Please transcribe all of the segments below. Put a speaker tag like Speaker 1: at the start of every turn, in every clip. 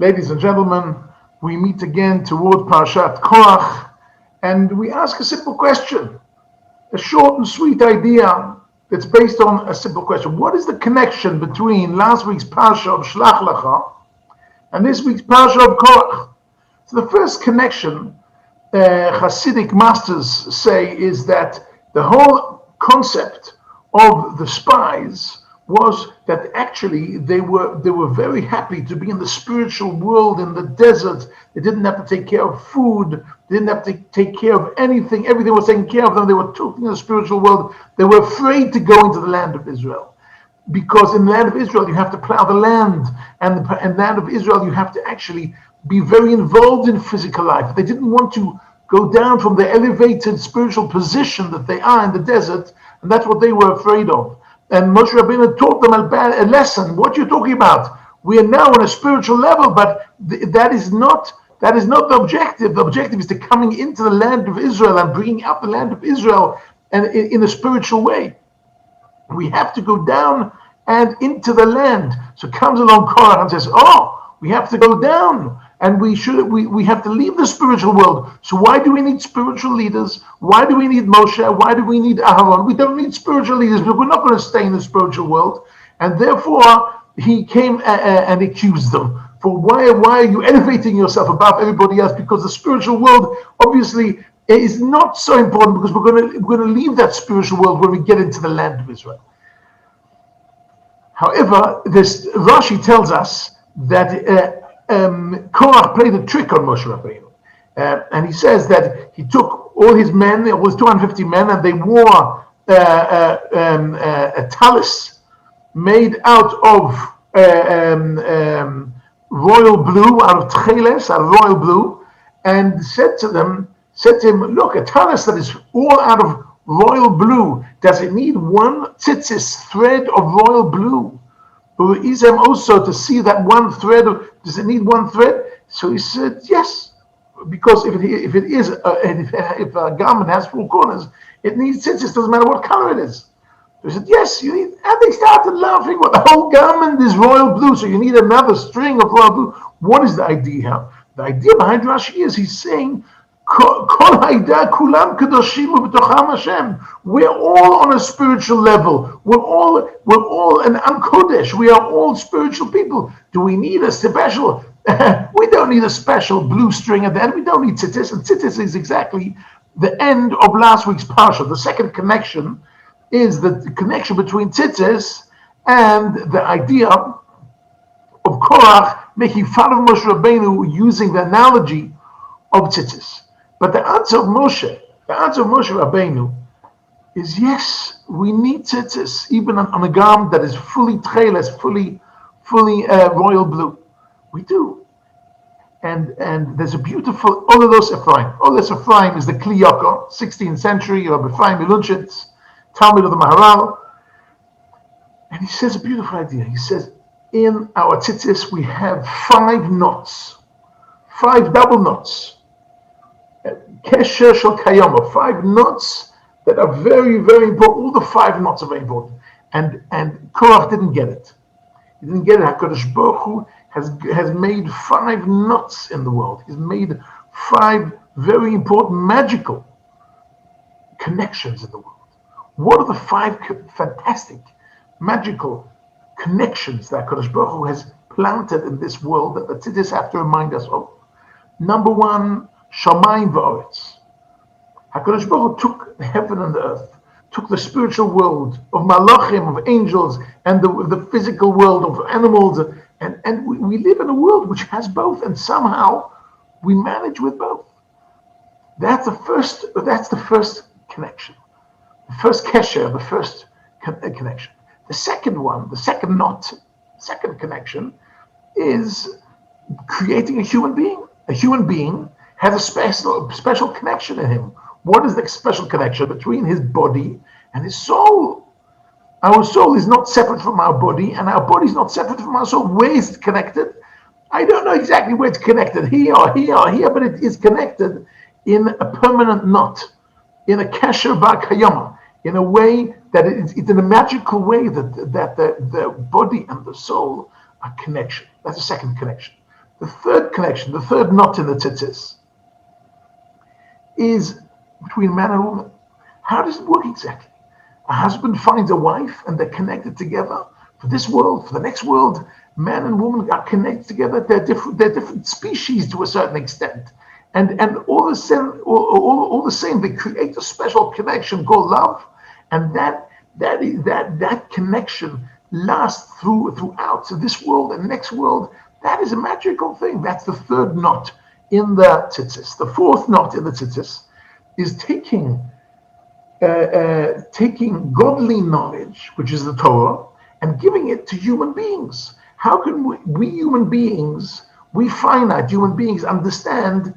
Speaker 1: Ladies and gentlemen, we meet again toward Parashat Korach, and we ask a simple question, a short and sweet idea that's based on a simple question. What is the connection between last week's Parsha of Shlach Lecha and this week's Parsha of Korach? So the first connection Hasidic masters say is that the whole concept of the spies was that actually they were very happy to be in the spiritual world in the desert. They didn't have to take care of food, they didn't have to take care of anything. Everything was taken care of them. They were totally in the spiritual world. They were afraid to go into the land of Israel, because in the land of Israel you have to plow the land, and in the land of Israel you have to actually be very involved in physical life. They didn't want to go down from the elevated spiritual position that they are in the desert, and that's what they were afraid of. And Moshe Rabbeinu taught them a lesson. What you're talking about? We are now on a spiritual level, but that is not the objective. The objective is to coming into the land of Israel and bringing up the land of Israel, and in a spiritual way. We have to go down and into the land. So comes along Korach and says, "Oh, we have to go down, and we have to leave the spiritual world. So why do we need spiritual leaders? Why do we need Moshe? Why do we need Aaron? We don't need spiritual leaders, but we're not going to stay in the spiritual world." And therefore, he came and accused them. For why are you elevating yourself above everybody else? Because the spiritual world obviously is not so important, because we're going to leave that spiritual world when we get into the land of Israel. However, this Rashi tells us that Korach played a trick on Moshe Rabbeinu, and he says that he took all his men, it was 250 men, and they wore a talus made out of royal blue, out of tcheles, out of royal blue, and said to him, "Look, a talus that is all out of royal blue, does it need one tzitzis thread of royal blue? Is him also to see that one thread? Does it need one thread?" So he said, "Yes, because if a garment has four corners, it needs tzitzis. Doesn't matter what color it is." So he said, "Yes, you need." And they started laughing. Well, the whole garment is royal blue, so you need another string of royal blue. What is the idea? The idea behind Rashi is he's saying, we're all on a spiritual level. We're all an Kodesh. We are all spiritual people. Do we need a special? We don't need a special blue string at the end. We don't need tzitzis. And tzitzis is exactly the end of last week's parsha. The second connection is the connection between tzitzis and the idea of Korach making fun of Moshe Rabbeinu using the analogy of tzitzis. But the answer of Moshe Rabbeinu is yes, we need tzitzis, even on a garment that is fully tcheles, fully royal blue. We do. And there's a beautiful Olados Ephraim. Olados Ephraim is the Kli Yakar, 16th century, Rabbi Ephraim Milunchitz, Talmud of the Maharal. And he says a beautiful idea. He says, in our tzitzis we have 5 knots, 5 double knots. Kesher shel kayama, 5 knots that are very, very important. All the 5 knots are very important. And Korach didn't get it. He didn't get it. HaKadosh Baruch Hu has made 5 knots in the world. He's made 5 very important magical connections in the world. What are the 5 fantastic magical connections that HaKadosh Baruch Hu has planted in this world that the tzitzis have to remind us of? Number 1, Shamayim v'Oretz. HaKadosh Baruch Hu took the heaven and the earth, took the spiritual world of malachim, of angels, and the physical world of animals, and we live in a world which has both, and somehow we manage with both. That's the first connection, the first kesher, the first connection. The second one, the second knot, second connection, is creating a human being. A human being has a special connection in him. What is the special connection between his body and his soul? Our soul is not separate from our body, and our body is not separate from our soul. Where is it connected? I don't know exactly where it's connected, here or here or here, but it is connected in a permanent knot, in a kasher ba'kayama, in a way that it's in a magical way that the body and the soul are connection. That's the second connection. The third connection, the third knot in the tzitzis, is between man and woman. How does it work exactly? A husband finds a wife and they're connected together for this world, for the next world. Man and woman are connected together. They're different species to a certain extent. And all the same, they create a special connection called love. And that connection lasts throughout this world and next world. That is a magical thing. That's the third knot in the tzitzis. The fourth knot in the tzitzis is taking godly knowledge, which is the Torah, and giving it to human beings. How can we human beings, we finite human beings, understand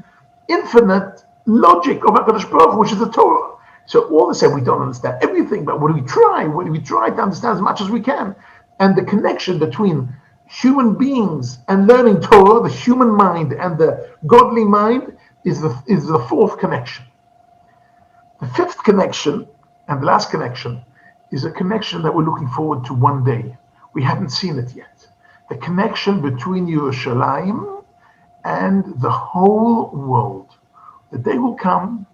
Speaker 1: infinite logic of HaKadosh Baruch Hu, which is the Torah? So all the same, we don't understand everything, but what do we try? What do we try to understand as much as we can? And the connection between human beings and learning Torah, the human mind and the godly mind, is the fourth connection. The fifth connection and the last connection is a connection that we're looking forward to one day. We haven't seen it yet. The connection between Yerushalayim and the whole world. The day will come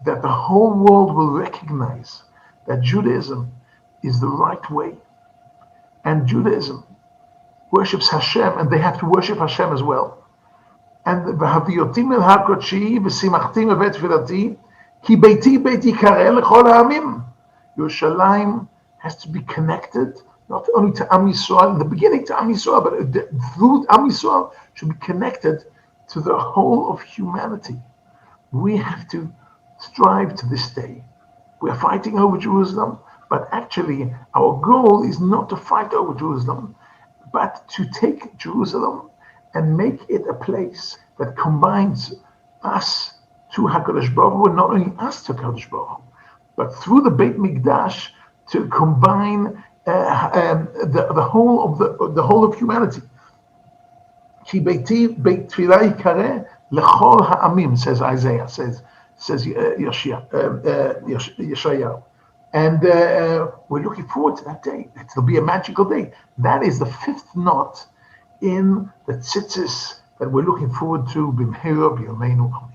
Speaker 1: that the whole world will recognize that Judaism is the right way. And Judaism worships Hashem, and they have to worship Hashem as well. And v'haviotim el hakodeshi v'simachtim evet tefilati ki beiti beiti kareh lechol ha'amim. Yerushalayim has to be connected not only to Am Yisrael, in the beginning to Am Yisrael, but through Am Yisrael should be connected to the whole of humanity. We have to strive to this day. We're fighting over Jerusalem, but actually our goal is not to fight over Jerusalem, but to take Jerusalem and make it a place that combines us to HaKadosh Baruch Hu, and not only us to HaKadosh Baruch Hu, but through the Beit Mikdash to combine the whole of humanity. Ki beiti beit tefillah yikareh lechol ha'amim, says Isaiah, says Yeshayahu. And we're looking forward to that day. It'll be a magical day. That is the fifth knot in the tzitzis that we're looking forward to. B'mheira b'yameinu.